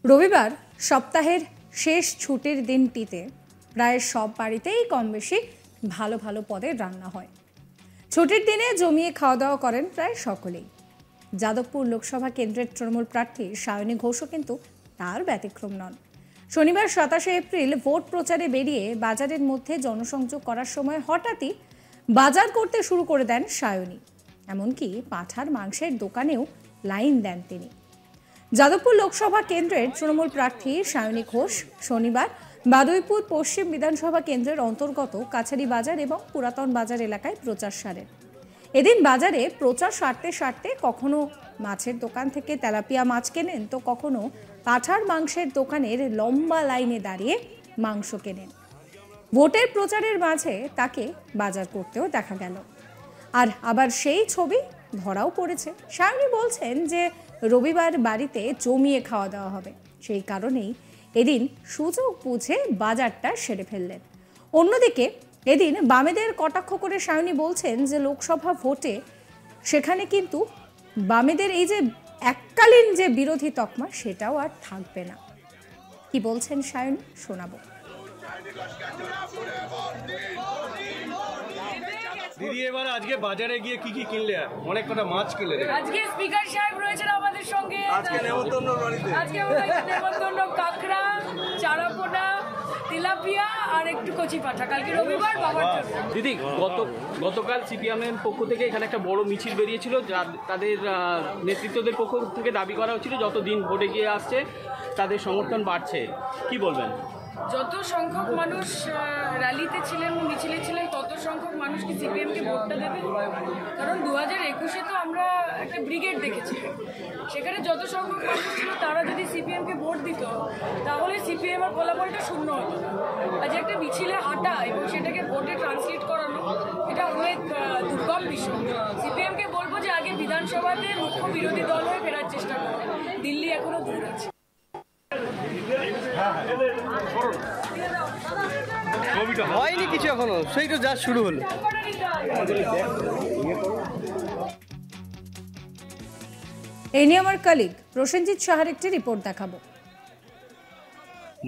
রবিবার সপ্তাহের শেষ ছুটির দিনটিতে প্রায় সব বাড়িতেই কম বেশি ভালো ভালো পদের রান্না হয়। ছুটির দিনে জমিয়ে খাওয়া দাওয়া করেন প্রায় সকলেই। যাদবপুর লোকসভা কেন্দ্রের তৃণমূল প্রার্থী সায়নী ঘোষও কিন্তু তার ব্যতিক্রম নন। শনিবার 27 এপ্রিল ভোট প্রচারে বেরিয়ে বাজারের মধ্যে জনসংযোগ করার সময় হঠাৎই বাজার করতে শুরু করে দেন সায়নী। এমনকি পাঁঠার মাংসের দোকানেও লাইন দেন তিনি। যাদবপুর লোকসভা কেন্দ্রের তৃণমূল প্রার্থী সায়নী ঘোষ শনিবার বারুইপুর পশ্চিম বিধানসভা কেন্দ্রের অন্তর্গত কাছারি বাজার এবং পুরাতন বাজার এলাকায় প্রচার সারেন। এদিন বাজারে প্রচার সারতে সারতে কখনো মাছের দোকান থেকে তেলাপিয়া মাছ কেনেন, তো কখনো পাঁঠার মাংসের দোকানের লম্বা লাইনে দাঁড়িয়ে মাংস কেনেন। ভোটের প্রচারের মাঝে তাকে বাজার করতেও দেখা গেল, আর আবার সেই ছবি ধরাও পড়েছে। সায়নী বলছেন যে রবিবার বাড়িতে জমিয়ে খাওয়া দাওয়া হবে, সেই কারণেই এদিন সুযোগ বুঝে বাজারটা সেরে ফেললেন। অন্যদিকে এদিন বামেদের কটাক্ষ করে সায়নী বলছেন যে লোকসভা ভোটে সেখানে কিন্তু বামেদের এই যে এককালীন যে বিরোধী তকমা সেটাও আর থাকবে না। কি বলছেন সায়নী শোনাবো। দিদি এবার আজকে বাজারে গিয়ে কি কি কিনলে? অনেক কটা মাছ কিনলে। আজকে স্পিকার সাহেব রয়েছেন আমাদের সঙ্গে। আজকে নেমন্তন্ন বাড়িতে। আজকে নেমন্তন্ন কাঁকড়া, চারাপোনা, তেলাপিয়া আর একটু কচি পাঠা। কালকে রবিবার বাবার জন্য। দিদি গতকাল সিপিএমের পক্ষ থেকে এখানে একটা বড় মিছিল বেরিয়েছিল, তাদের নেতৃত্বদের পক্ষ থেকে দাবি করা হচ্ছিল যত দিন ভোটে গিয়ে আসছে তাদের সমর্থন বাড়ছে, কি বলবেন? যত সংখ্যক মানুষ র্যালিতে ছিলেন, মিছিলে ছিলেন, তত সংখ্যক মানুষ কি সিপিএমকে ভোটটা দেবে? কারণ 2021-এ তো আমরা একটা ব্রিগেড দেখেছি, সেখানে যত সংখ্যক মানুষ ছিল তারা যদি সিপিএমকে ভোট দিত তাহলে সিপিএম এর ফলাফলটা শূন্য হতো না। আজ একটা মিছিলে হাঁটা এবং সেটাকে ভোটে ট্রান্সলেট করানো, এটা অনেক দুর্গম বিষয়। সিপিএমকে বলবো যে আগে বিধানসভাতে মুখ্য বিরোধী দল হয়ে ফেরার চেষ্টা করো, দিল্লি এখনো দূর আছে। হয়নি কিছু এখনো, সেইটা যা শুরু হলো। এই নিয়ে আমার কলিগ প্রসেনজিৎ সাহার একটি রিপোর্ট দেখাবো।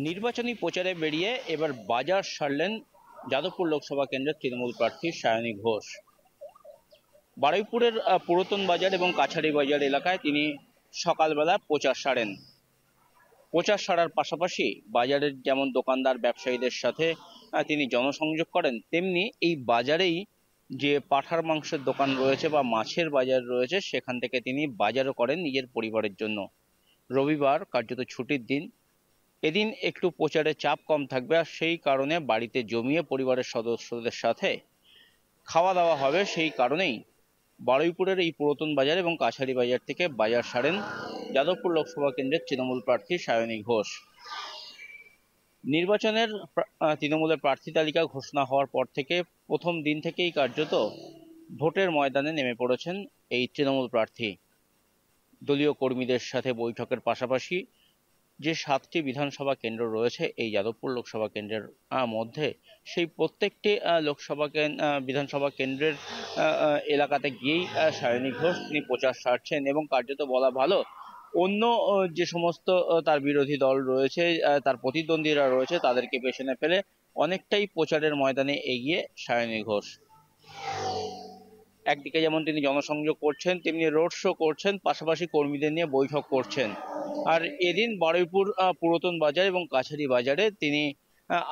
নির্বাচনী প্রচারে বেরিয়ে এবার বাজার সারলেন যাদবপুর লোকসভা কেন্দ্রের তৃণমূল প্রার্থী সায়নী ঘোষ। বারুইপুরের পুরাতন বাজার এবং কাছারি বাজার এলাকায় তিনি সকালবেলা প্রচার সারেন। প্রচার সারার পাশাপাশি বাজারের যেমন দোকানদার ব্যবসায়ীদের সাথে তিনি জনসংযোগ করেন, তেমনি এই বাজারেই যে পাঁঠার মাংসের দোকান রয়েছে বা মাছের বাজার রয়েছে সেখান থেকে তিনি বাজারও করেন নিজের পরিবারের জন্য। রবিবার কার্যত ছুটির দিন, এদিন একটু প্রচারের চাপ কম থাকবে, আর সেই কারণে বাড়িতে জমিয়ে পরিবারের সদস্যদের সাথে খাওয়া দাওয়া হবে। সেই কারণেই বারুইপুরের এই পুরাতন বাজার এবং কাছারি বাজার থেকে বাজার সারেন যাদবপুর লোকসভা কেন্দ্রের তৃণমূল প্রার্থী সায়নী ঘোষ। নির্বাচনের তৃণমূলের প্রার্থী তালিকা ঘোষণা হওয়ার পর থেকে প্রথম দিন থেকেই কার্যত ভোটের ময়দানে নেমে পড়েছেন এই তৃণমূল প্রার্থী। দলীয় কর্মীদের সাথে বৈঠকের পাশাপাশি যে 7টি বিধানসভা কেন্দ্র রয়েছে এই যাদবপুর লোকসভা কেন্দ্রের মধ্যে, সেই প্রত্যেকটি বিধানসভা কেন্দ্রের এলাকাতে গিয়েই সায়নী ঘোষ তিনি প্রচার সারছেন এবং কার্যত বলা ভালো অন্য যে সমস্ত তার বিরোধী দল রয়েছে, তার প্রতিদ্বন্দ্বীরা রয়েছে, তাদেরকে পেছনে ফেলে অনেকটাই প্রচারের ময়দানে এগিয়ে সায়নী ঘোষ। একদিকে যেমন তিনি জনসংযোগ করছেন, তেমনি রোড শো করছেন, পাশাপাশি কর্মীদের নিয়ে বৈঠক করছেন। আর এদিন বারুইপুর পুরাতন বাজার এবং কাছারি বাজারে তিনি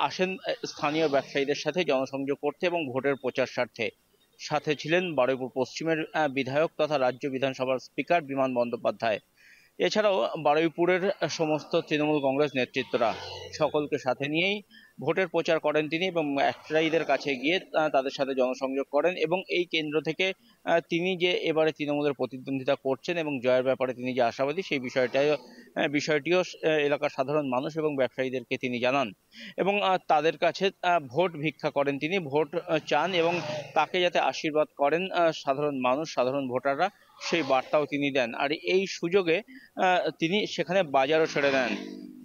আসেন স্থানীয় ব্যবসায়ীদের সাথে জনসংযোগ করতে এবং ভোটের প্রচার স্বার্থে। সাথে ছিলেন বারুইপুর পশ্চিমের বিধায়ক তথা রাজ্য বিধানসভার স্পিকার বিমান বন্দ্যোপাধ্যায়। এছাড়াও বারুইপুরের সমস্ত তৃণমূল কংগ্রেস নেতৃত্বরা সকলকে সাথে নিয়েই ভোটের প্রচার করেন তিনি এবং ব্যবসায়ীদের কাছে গিয়ে তাদের সাথে জনসংযোগ করেন এবং এই কেন্দ্র থেকে তিনি যে এবারে তৃণমূলের প্রতিদ্বন্দ্বিতা করছেন এবং জয়ের ব্যাপারে তিনি যে আশাবাদী সেই বিষয়টিও এলাকার সাধারণ মানুষ এবং ব্যবসায়ীদেরকে তিনি জানান এবং তাদের কাছে ভোট ভিক্ষা করেন, তিনি ভোট চান এবং তাকে যাতে আশীর্বাদ করেন সাধারণ মানুষ, সাধারণ ভোটাররা, সেই বার্তাও তিনি দেন। আর এই সুযোগে তিনি সেখানে বাজারও সেরে নেন।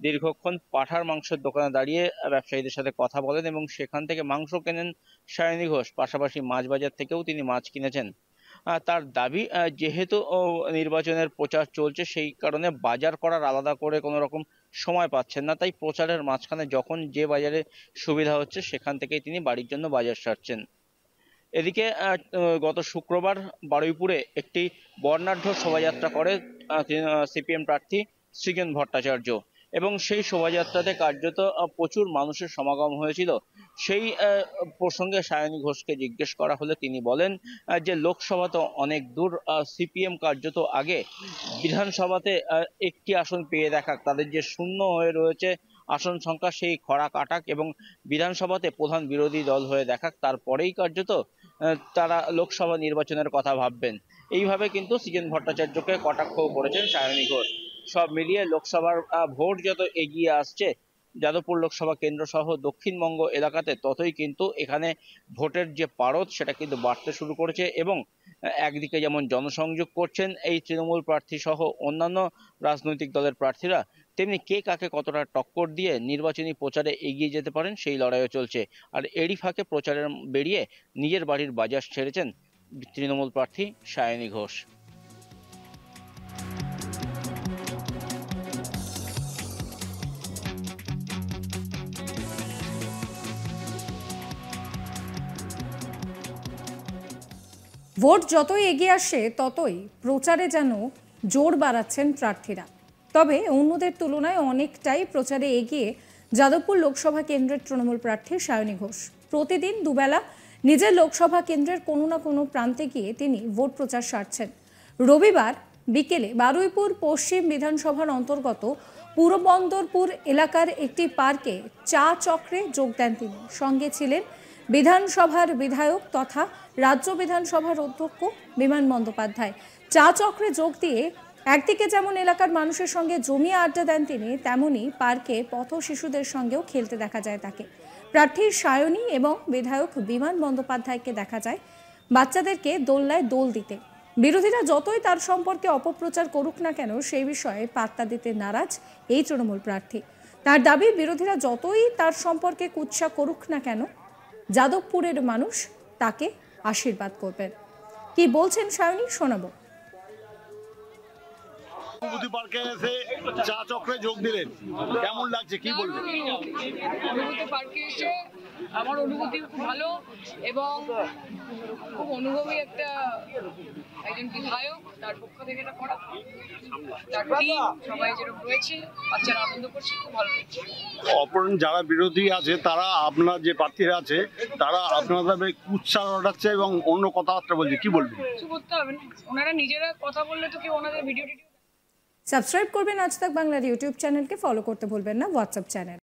দীর্ঘক্ষণ পাঁঠার মাংসের দোকানে দাঁড়িয়ে ব্যবসায়ীদের সাথে কথা বলেন এবং সেখান থেকে মাংস কেনেন সায়নী ঘোষ, পাশাপাশি মাছ বাজার থেকেও তিনি মাছ কিনেছেন। তার দাবি যেহেতু নির্বাচনের প্রচার চলছে সেই কারণে বাজার করার আলাদা করে কোনো রকম সময় পাচ্ছেন না, তাই প্রচারের মাঝখানে যখন যে বাজারে সুবিধা হচ্ছে সেখান থেকেই তিনি বাড়ির জন্য বাজার সারছেন। এদিকে গত শুক্রবার বারুইপুরে একটি বর্ণাঢ্য শোভাযাত্রা করে সিপিএম প্রার্থী সৃজন ভট্টাচার্য, এবং সেই শোভাযাত্রাতে কার্যত প্রচুর মানুষের সমাগম হয়েছিল। সেই প্রসঙ্গে সায়নী ঘোষকে জিজ্ঞেস করা হলে তিনি বলেন যে লোকসভা তো অনেক দূর, সিপিএম কার্যত আগে বিধানসভাতে একটি আসন পেয়ে দেখাক, তাদের যে শূন্য হয়ে রয়েছে আসন সংখ্যা সেই খরা কাটাক এবং বিধানসভাতে প্রধান বিরোধী দল হয়ে দেখাক, তারপরেই কার্যত তারা লোকসভা নির্বাচনের কথা ভাববেন। এইভাবে কিন্তু সৃজন ভট্টাচার্যকে কটাক্ষ করেছেন সায়নী ঘোষ। সব মিলিয়ে লোকসভার ভোট যত এগিয়ে আসছে যাদবপুর লোকসভা কেন্দ্র সহ দক্ষিণবঙ্গ এলাকাতে, ততই কিন্তু এখানে ভোটের যে পারদ সেটা কিন্তু বাড়তে শুরু করেছে। এবং একদিকে যেমন জনসংযোগ করছেন এই তৃণমূল প্রার্থী সহ অন্যান্য রাজনৈতিক দলের প্রার্থীরা, তেমনি কে কাকে কতটা টক্কর দিয়ে নির্বাচনী প্রচারে এগিয়ে যেতে পারেন সেই লড়াইও চলছে। আর এরই ফাঁকে প্রচারের বেরিয়ে নিজের বাড়ির বাজার ছেড়েছেন তৃণমূল প্রার্থী সায়নী ঘোষ। ভোট যতই এগিয়ে আসে ততই প্রচারে যেন জোর বাড়াচ্ছেন প্রার্থীরা। তবে অন্যদের তুলনায় অনেকটাই প্রচারে এগিয়ে যাদবপুর লোকসভা কেন্দ্রের তৃণমূল প্রার্থী সায়নী ঘোষ। প্রতিদিন দুবেলা নিজের লোকসভা কেন্দ্রের কোনো না কোনো প্রান্তে গিয়ে তিনি ভোট প্রচার সারছেন। রবিবার বিকেলে বারুইপুর পশ্চিম বিধানসভার অন্তর্গত পূর্ববন্দরপুর এলাকার একটি পার্কে চা চক্রে যোগ দেন তিনি। সঙ্গে ছিলেন বিধানসভার বিধায়ক তথা রাজ্য বিধানসভার অধ্যক্ষ বিমান বন্দ্যোপাধ্যায়। চা চক্রে যোগ দিয়ে একদিকে যেমন এলাকার মানুষের সঙ্গে জমিয়ে আড্ডা দেন তিনি, তেমনি পার্কে পথ শিশুদের সঙ্গেও খেলতে দেখা যায় তাকে। প্রার্থী সায়নী এবং বিধায়ক বিমান বন্দ্যোপাধ্যায়কে দেখা যায় বাচ্চাদেরকে দোলনায় দোল দিতে। বিরোধীরা যতই তার সম্পর্কে অপপ্রচার করুক না কেন সেই বিষয়ে পাত্তা দিতে নারাজ এই তৃণমূল প্রার্থী। তার দাবি, বিরোধীরা যতই তার সম্পর্কে কুৎসা করুক না কেন যাদবপুরের মানুষ তাকে আশীর্বাদ করবেন। কি বলছেন সায়নী, শোনাবো। অনুভূতি পার্কে এসে চা চক্রে যোগ দিলেন, কেমন লাগছে কি বলবেন? অনুভূতি পার্কে এসে আমার অনুভূতি খুব ভালো, এবং খুব অনুভবী একজন বিধায়ক, তার পক্ষ থেকে এটা করা, তার টিম সবাই যেরকম রয়েছে, বাচ্চারা আনন্দ করছে, খুব ভালো লাগছে। অপর যারা বিরোধী আছে তারা, আপনার যে প্রার্থীরা আছে তারা আপনাদের উৎসাহ ঘটাচ্ছে এবং অন্য কথাবার্তা বলছে, কি বলবেন? কিছু করতে হবে না, ওনারা নিজেরা কথা বললে তো কেউ ওনাদের ভিডিও সাবস্ক্রাইব করবেন আজ তাক বাংলার ইউটিউব চ্যানেলকে, ফলো করতে ভুলবেন না হোয়াটসঅ্যাপ চ্যানেল।